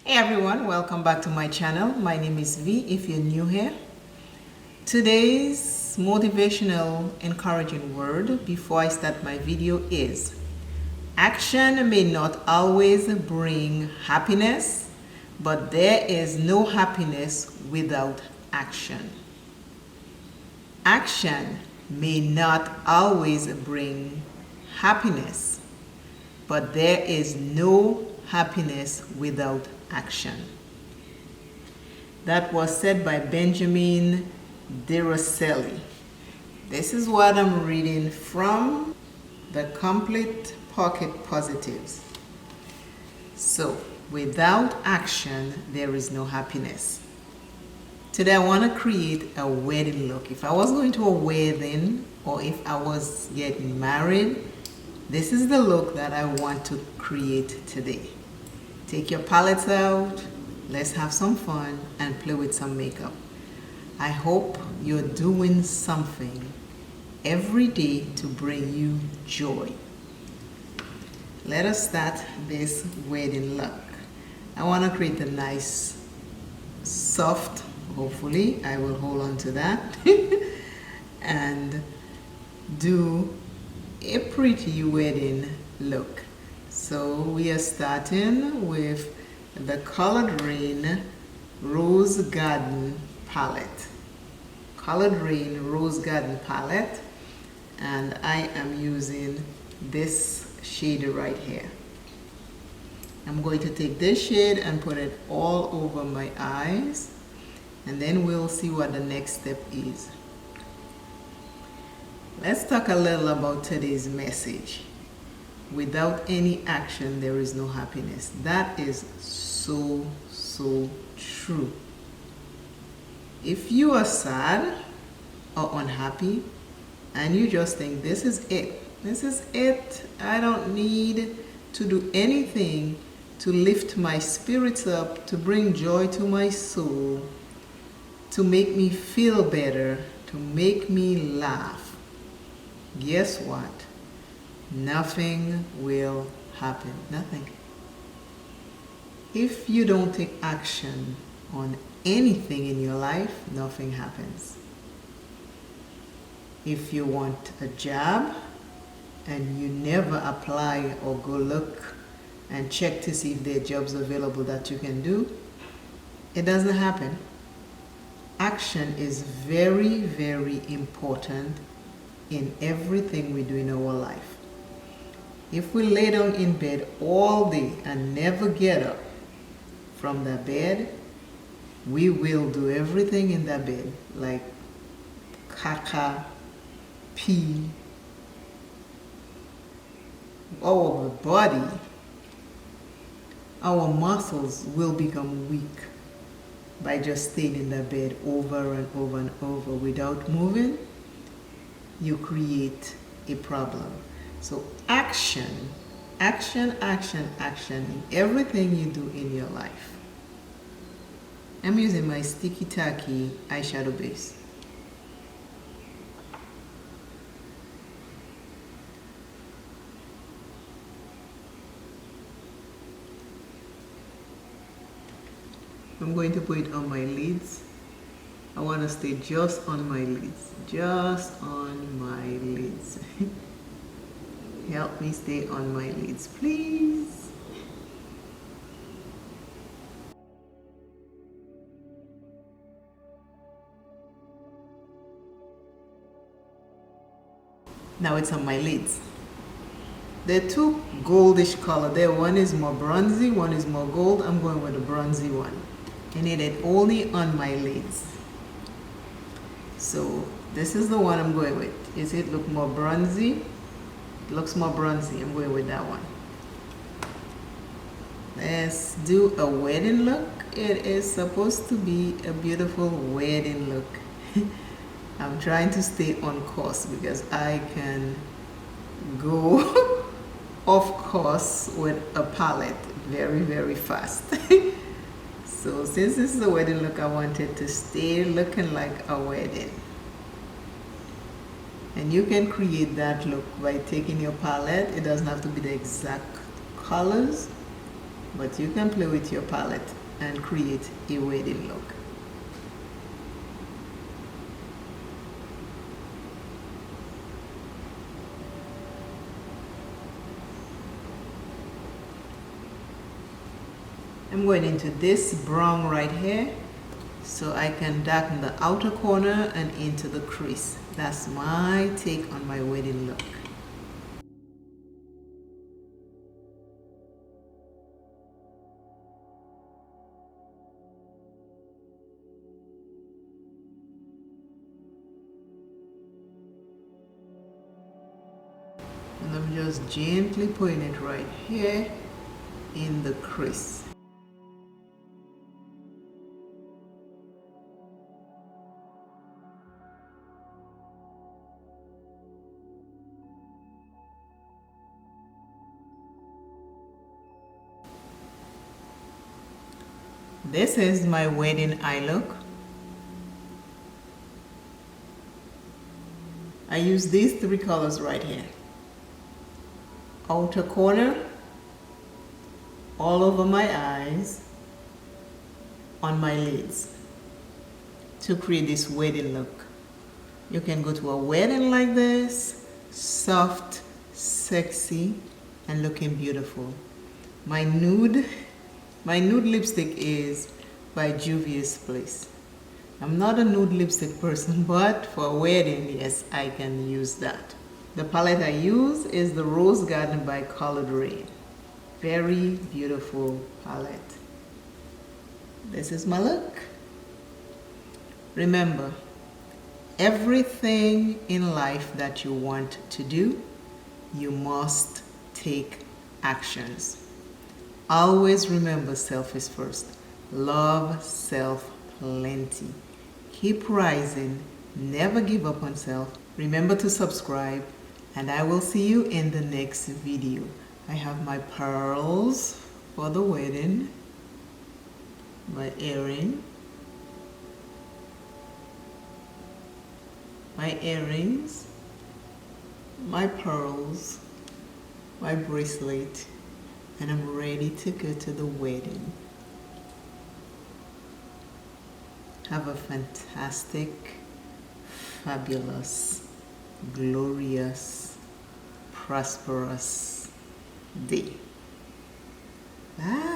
Hey everyone, welcome back to my channel. My name is V if you're new here. Today's motivational encouraging word before I start my video is: action may not always bring happiness, but there is no happiness without action. Action may not always bring happiness, but there is no happiness without action. That was said by Benjamin Disraeli. This is what I'm reading from the Complete Pocket Positives. So, without action, there is no happiness. Today I want to create a wedding look. If I was going to a wedding or if I was getting married, this is the look that I want to create today. Take your palettes out, let's have some fun and play with some makeup. I hope you're doing something every day to bring you joy. Let us start this wedding look. I want to create a nice, soft, hopefully I will hold on to that, and do a pretty wedding look. So we are starting with the Colored RAINE Rose Garden palette. Colored RAINE Rose Garden palette, and I am using this shade right here. I'm going to take this shade and put it all over my eyes, and then we'll see what the next step is. Let's talk a little about today's message. Without any action, there is no happiness. That is so true. If you are sad or unhappy and you just think this is it, I don't need to do anything to lift my spirits up, to bring joy to my soul, to make me feel better, to make me laugh, guess what? Nothing will happen. Nothing. If you don't take action on anything in your life, nothing happens. If you want a job and you never apply or go look and check to see if there are jobs available that you can do, it doesn't happen. Action is very important in everything we do in our life. If we lay down in bed all day and never get up from the bed, we will do everything in that bed, like caca, pee. Our body, our muscles will become weak by just staying in the bed over and over and over without moving. You create a problem. So action in everything you do in your life. I'm using my Sticky Tacky eyeshadow base. I'm going to put it on my lids. I want to stay just on my lids. Just on my lids. Help me stay on my lids, please. Now it's on my lids. There are two goldish color there. One is more bronzy, one is more gold. I'm going with the bronzy one. I need it only on my lids. So this is the one I'm going with. Is it look more bronzy? It looks more bronzy. I'm going with that one. Let's do a wedding look. It is supposed to be a beautiful wedding look. I'm trying to stay on course because I can go off course with a palette very fast. So since this is a wedding look, I wanted to stay looking like a wedding. And you can create that look by taking your palette. It doesn't have to be the exact colors, but you can play with your palette and create a wedding look. I'm going into this brown right here so I can darken the outer corner and into the crease. That's my take on my wedding look. And I'm just gently putting it right here in the crease. This is my wedding eye look. I use these three colors right here. Outer corner, all over my eyes, on my lids, to create this wedding look. You can go to a wedding like this, soft, sexy, and looking beautiful. My nude lipstick is by Juvia's Place. I'm not a nude lipstick person, but for a wedding, yes, I can use that. The palette I use is the Rose Garden by Colored Rain. Very beautiful palette. This is my look. Remember, everything in life that you want to do, you must take actions. Always remember, self is first. Love self plenty. Keep rising. Never give up on self. Remember to subscribe, and I will see you in the next video. I have my pearls for the wedding, my earring, my earrings, my pearls, my bracelet, and I'm ready to go to the wedding. Have a fantastic, fabulous, glorious, prosperous day. Bye.